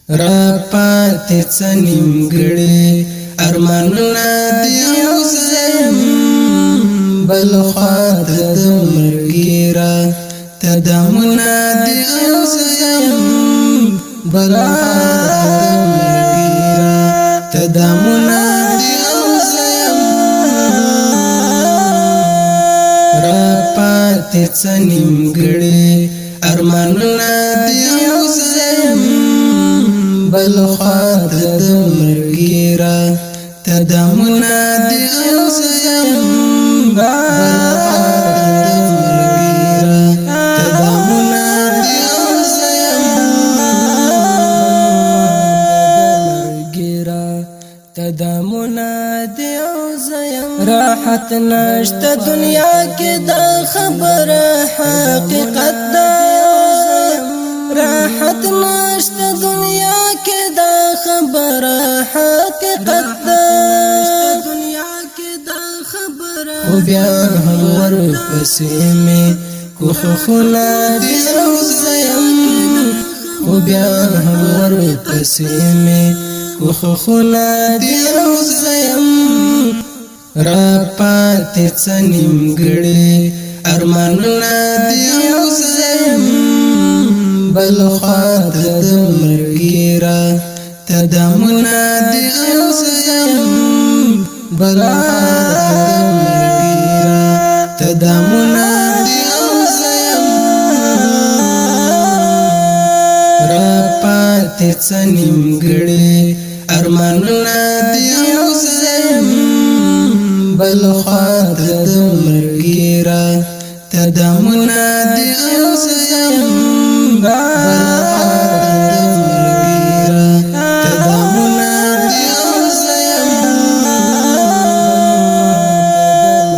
را پاتې څه نیمګړي ارمانونه دي او زیم بل خواته د مرګي را تدامونه دي او زیم بل خواته د مرګي را تدامونه دي او زیم را پاتې څه نیمګړي ارمانونه دي او زیم بل خواته د مرګي را تدامونه دي او زیم بل خواته د مرګي را تدامونه دي او زیم مرګي را تدامونه دي او زیم راحت نشته دنیا کې دا خبره حقیقت ده راحت نشته دنیا کې دا خبره حقیقت ده خو بیا هم ورپسې مې کوښښونه دي او زیم خو بیا هم ورپسې مې کوښښونه دي او زیم را پاتې څه نیمګړي ارمانونه دي او زیم بل خواته د مرګي را تدامونه دي او زیم بل خواته د مرګي را تدامونه دي او زیم را پاتې څه نیمګړي ارمانونه دي او زیم بل خواته د مرګي را تدامونه دي او زیم بل خواته د مرګي را تدامونه دي او زیم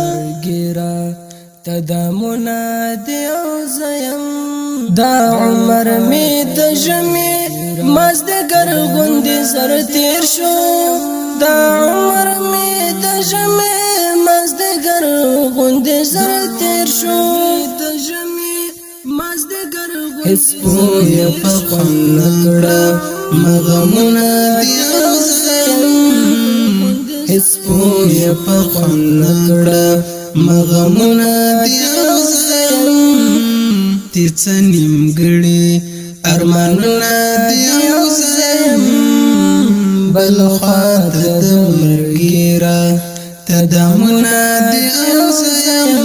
مرګي را تدامونه دي او زیم دا عمر می د ژمي مازدیګر غوندې سر تیر شو دا عمر می د ژمي مازدیګر غوندې سر تیر شو د ژمي مازدیګر هیڅ پوهه په خوند نکړه مغمونه دي او زیم هیڅ پوهه په خوند نکړه مغمونه دي او زیم تی څه نیمګړي ارمانونه دي او زیم بل خواته د مرګي را تدامونه دي او زیم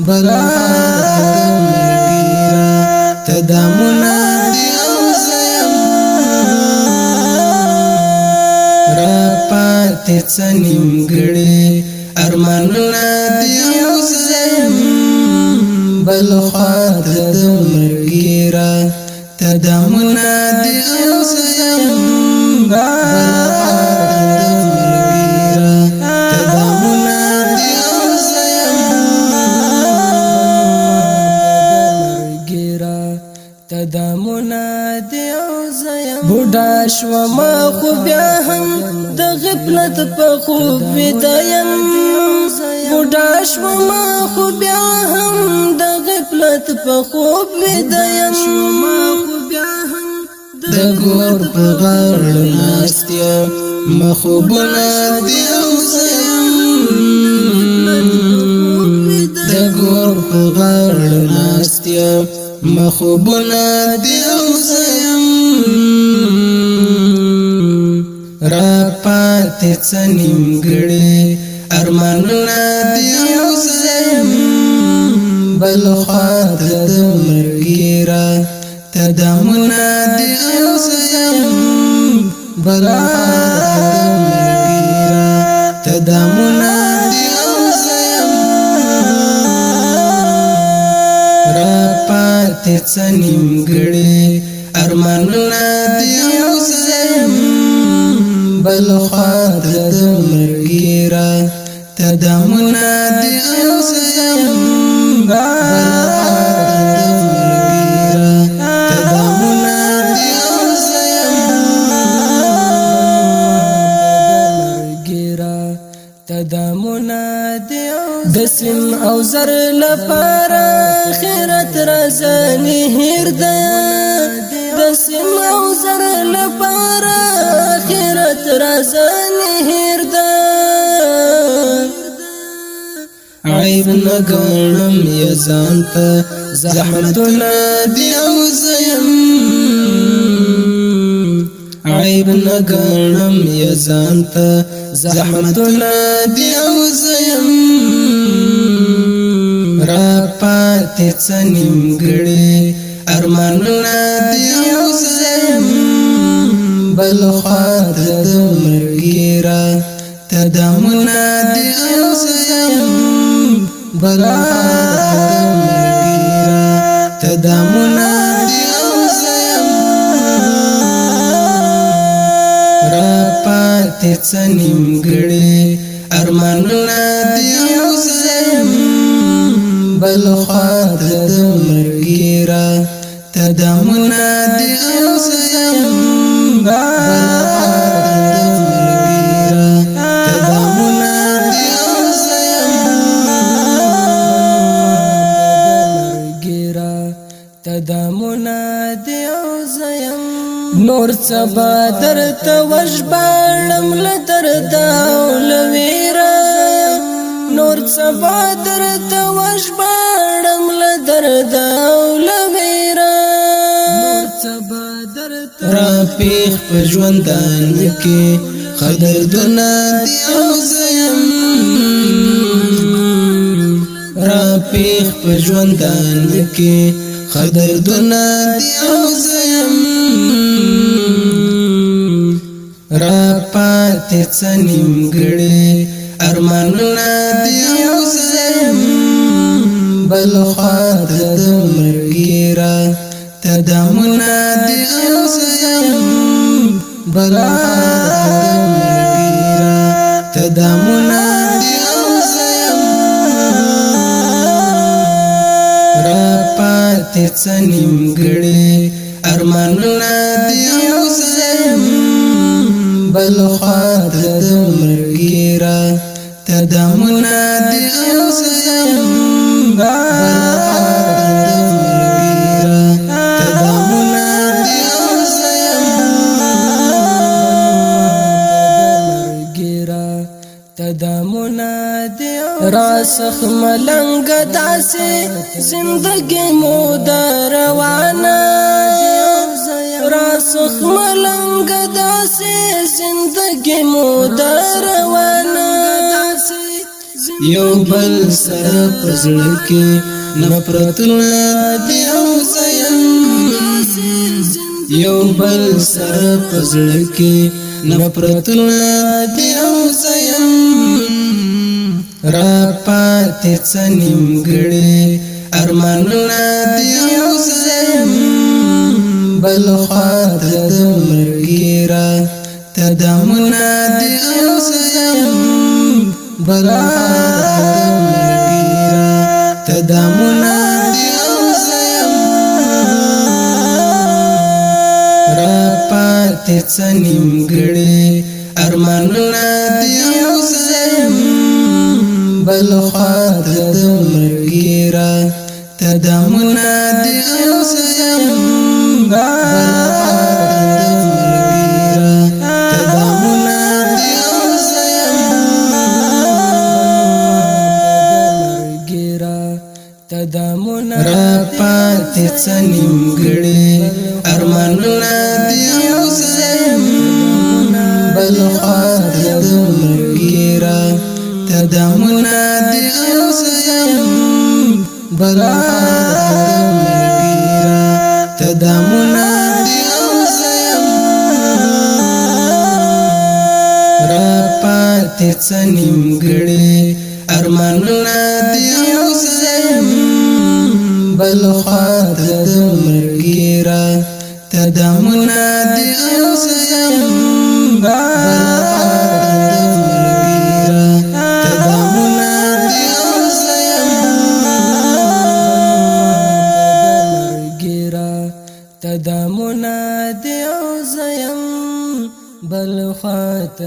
بل خواته د مرګي را تدامونه دي او زیم را پاتې څه نیمګړي ارمانونه دي او زیم بل خواته د مرګي را تدامونه دي او زیم بل خواته د مرګي را تدامونه دي او زیم مرګي را تدامونه دي او زیم بوډا شوما خو بیا هم د غفلت په خوب ویدایم بوډا شوما خو بیا هم د غفلت په خوب ویدایم د ګور په غاړه ناست یم مخوبونه دي او زیم د ګور په غاړه ناست یم مخوبونه دي او زیم را پاتې څه نیمګړي ارمانونه دي او زیم بل خواته د مرګي را تدامونه دي او زیم بل خواته د مرګي را تدامونه دي او زیم را پاتې څه نیمګړي ارمانونه دي او زیم بل خواته د مرګي را تدامونه دي او زیم بل خواته د مرګي را تدامونه دي او زیم مرګي را تدامونه دي او د سیم او زر لپاره خیرت رازنی هیر ده د سیم او زر صفت رازانی هیر دا عیب نگرم یزانتا زحمتنا دی اوزیم عیب نگرم یزانتا زحمتنا دی اوزیم را پاتی چنیم گڑی ارماننا دی اوزیم بل خواد مرگی را تدامنا دی اوزیم بل خواد مرگی را تدامنا دی اوزیم را پاتی چنیم گڑی ارماننا دی اوزیم بل خواد مرگی را تدامنا دی اوزیم بل خواد مرگی را تدامنا دی اوزیم تدامنا دی اوزیم نور سبا درت وجبالم لدرد اولویرا نور سبا درت وجبالم لدرد اولویرا را پیخ پر ژوندان کې خدر دنا دی اوزیم را پیخ پر ژوندان کې خدر دنا دی اوزیم را پاتې څنیم ګړې ارمانونه دی اوزیم بل خواد مرګی را تدامنا دی اوزیم بل خواد مرګی را تدامنا دی اوزیم را پاتې څنیم ګړې ارمانونه دی اوزیم بل خواد مرګی را تدامنا دی اوزیم بل خواد مرګی را تدامنا دی اوزیم مرګی را تدامنا دی راسخ ملنګ داسې زندگی مو روانه راسخ ملنګ داسې زندگی مو روانه یو بل سره پزړه کې نفرتونه دی اوزیم یو بل سره پزړه کې نفرتونه دی اوزیم را پاتې څنیم ګړې ارمانونه دی اوزیم بل خواد مرګی را تدامنا دی اوزیم بل خواد مرګی را تدامنا دی اوزیم را پاتې څنیم ګړې ارمانونه دی اوزیم بل خواد مرګی را تدامنا دی اوزیم بل خواد مرګی را تدامنا دی اوزیم را پاتې څنیم ګړې ارمانونه دی اوزیم بل خواد مرګی را تدامنا دی اوزیم بل خواد مرګی را تدامنا دی اوزیم را پاتې څنیم ګړې ارمانونه دی اوزیم بل خواد مرګی را تدامنا دی اوزیم بل خواد مرګی را تدامنا دی اوزیم مرګی را تدامنا دی اوزیم بل خواد